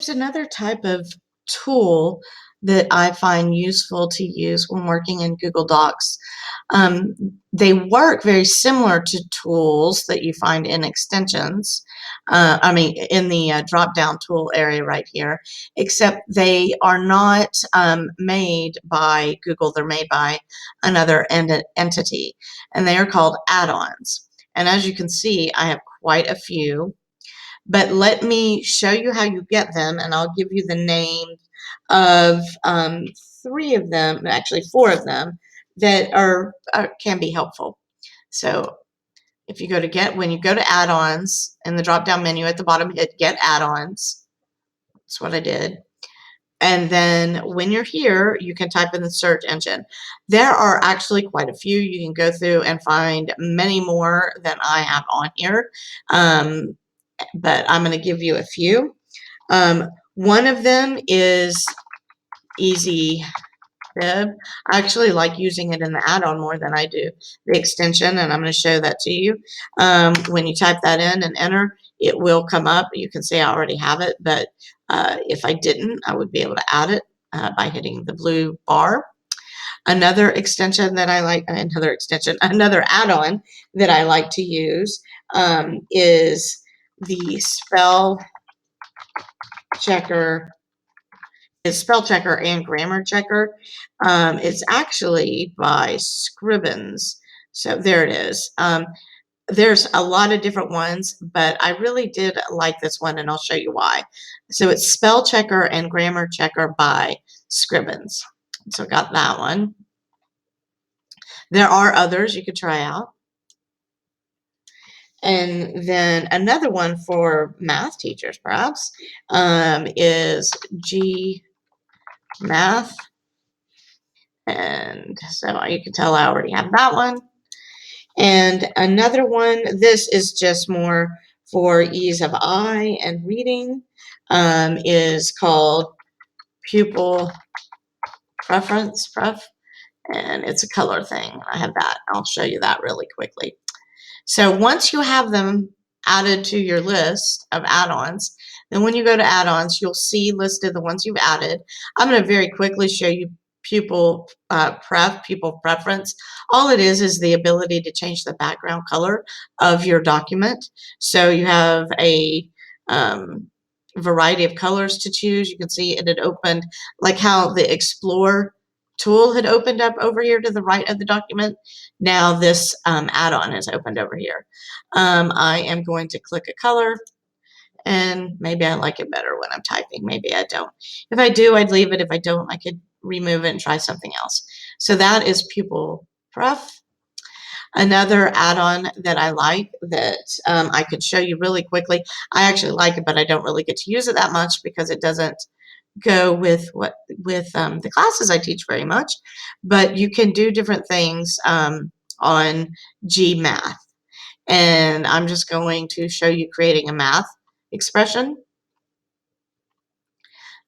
There's another type of tool that I find useful to use when working in Google Docs. Um, they work very similar to tools that you find in extensions. In the drop down tool area right here, except they are not made by Google, they're made by another entity, and they are called add ons. And as you can see, I have quite a few. But let me show you how you get them, and I'll give you the name of three of them, actually four of them, that can be helpful. So if you go to when you go to add-ons in the drop-down menu at the bottom, hit Get Add-ons. That's what I did. And then when you're here, you can type in the search engine. There are actually quite a few. You can go through and find many more than I have on here. But I'm going to give you a few. One of them is Easy Bib. I actually like using it in the add-on more than I do the extension, and I'm going to show that to you. When you type that in and enter, it will come up. You can see I already have it, but if I didn't, I would be able to add it by hitting the blue bar. Another extension that I like, another add-on that I like to use is the spell checker. It's spell checker and grammar checker. It's actually by Scribens. So there it is. There's a lot of different ones, but I really did like this one, and I'll show you why. So it's spell checker and grammar checker by Scribens. So got that one. There are others you could try out. And then another one for math teachers, perhaps, is GMath. And so you can tell I already have that one. And another one, this is just more for ease of eye and reading, is called Pupil Preference, and it's a color thing. I have that. I'll show you that really quickly. So once you have them added to your list of add-ons, then when you go to add-ons, you'll see listed the ones you've added. I'm going to very quickly show you pupil preference. All it is the ability to change the background color of your document. So you have a variety of colors to choose. You can see it had opened, like how the Explore tool had opened up over here to the right of the document. Now this add-on has opened over here. I am going to click a color, and maybe I like it better when I'm typing. Maybe I don't. If I do, I'd leave it. If I don't, I could remove it and try something else. So that is Pupil Pref. Another add-on that I like that I could show you really quickly. I actually like it, but I don't really get to use it that much because it doesn't go with the classes I teach very much. But you can do different things on GMath. And I'm just going to show you creating a math expression.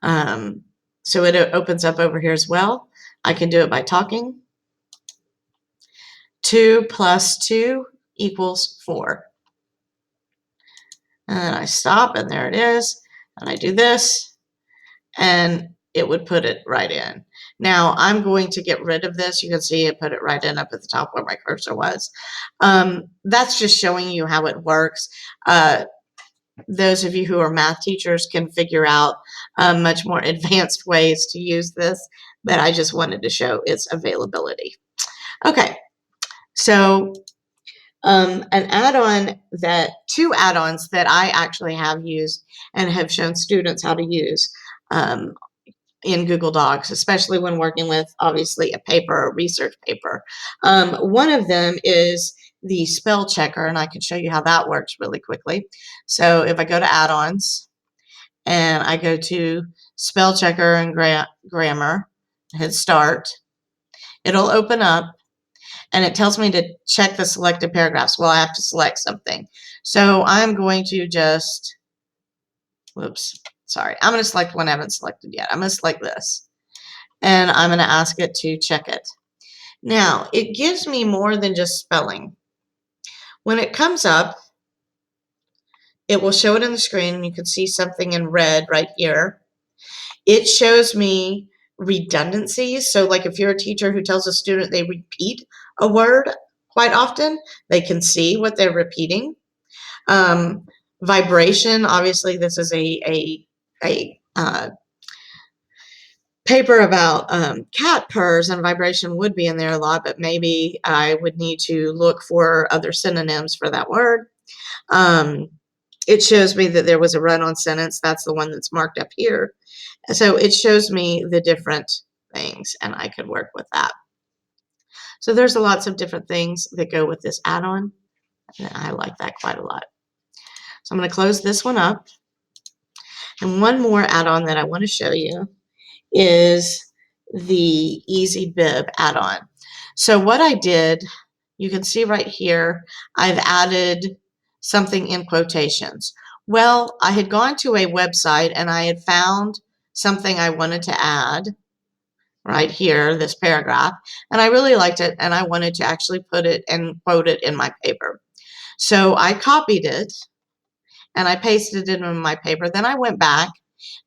So it opens up over here as well. I can do it by talking. 2 plus 2 equals 4. And I stop, and there it is. And I do this, and it would put it right in. Now I'm going to get rid of this. You can see it put it right in up at the top where my cursor was. That's just showing you how it works. Those of you who are math teachers can figure out much more advanced ways to use this, but I just wanted to show its availability. Okay, so two add-ons that I actually have used and have shown students how to use in Google Docs, especially when working with, obviously, a paper, a research paper. One of them is the spell checker, and I can show you how that works really quickly. So if I go to add-ons and I go to spell checker and grammar, hit start, it'll open up and it tells me to check the selected paragraphs. Well, I have to select something. So I'm going to just, I'm going to select one I haven't selected yet. I'm going to select this, and I'm going to ask it to check it. Now, it gives me more than just spelling. When it comes up it will show it on the screen, and you can see something in red right here. It shows me redundancies. So like if you're a teacher who tells a student they repeat a word quite often, they can see what they're repeating. Vibration, obviously this is a paper about cat purrs, and vibration would be in there a lot, but maybe I would need to look for other synonyms for that word. It shows me that there was a run-on sentence. That's the one that's marked up here. So it shows me the different things, and I could work with that. So there's lots of different things that go with this add-on, and I like that quite a lot. So I'm going to close this one up. And one more add-on that I want to show you is the EasyBib add-on. So what I did, you can see right here, I've added something in quotations. Well, I had gone to a website and I had found something I wanted to add right here, this paragraph, and I really liked it, and I wanted to actually put it and quote it in my paper. So I copied it and I pasted it in my paper. Then I went back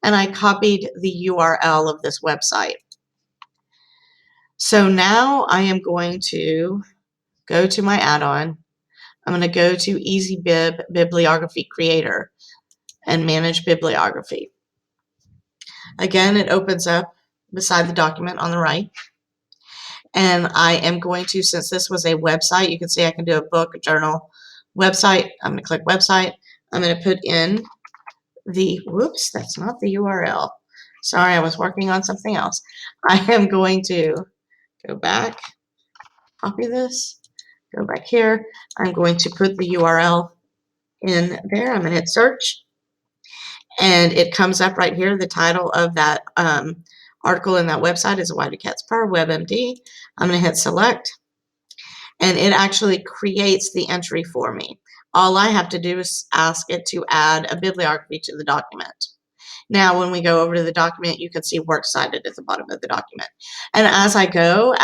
and I copied the URL of this website. So now I am going to go to my add-on. I'm going to go to EasyBib Bibliography Creator and manage bibliography. Again, it opens up beside the document on the right. And I am going to, since this was a website, you can see I can do a book, a journal, website. I'm going to click website. I'm going to put in the, whoops, that's not the URL. Sorry, I was working on something else. I am going to go back, copy this, go back here. I'm going to put the URL in there. I'm going to hit search. And it comes up right here. The title of that article in that website is Why Do Cats Purr, WebMD. I'm going to hit select. And it actually creates the entry for me. All I have to do is ask it to add a bibliography to the document. Now, when we go over to the document, you can see works cited at the bottom of the document. And as I go,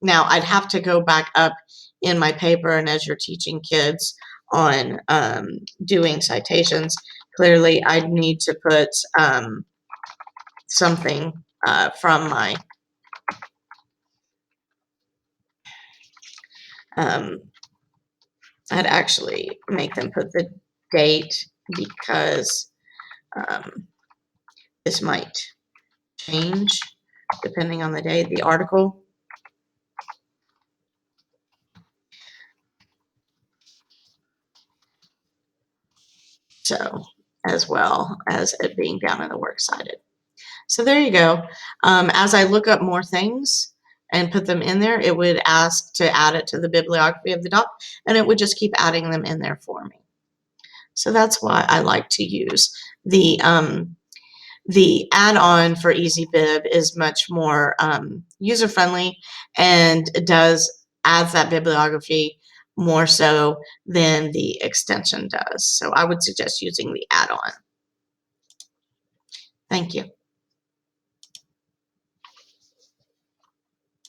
now I'd have to go back up in my paper, and as you're teaching kids on doing citations, clearly I'd need to put something from my I'd actually make them put the date because this might change depending on the day, the article. So, as well as it being down in the works cited. So there you go. As I look up more things and put them in there, it would ask to add it to the bibliography of the doc, and it would just keep adding them in there for me. So that's why I like to use the add-on for EasyBib is much more user-friendly and adds that bibliography more so than the extension does. So I would suggest using the add-on. Thank you.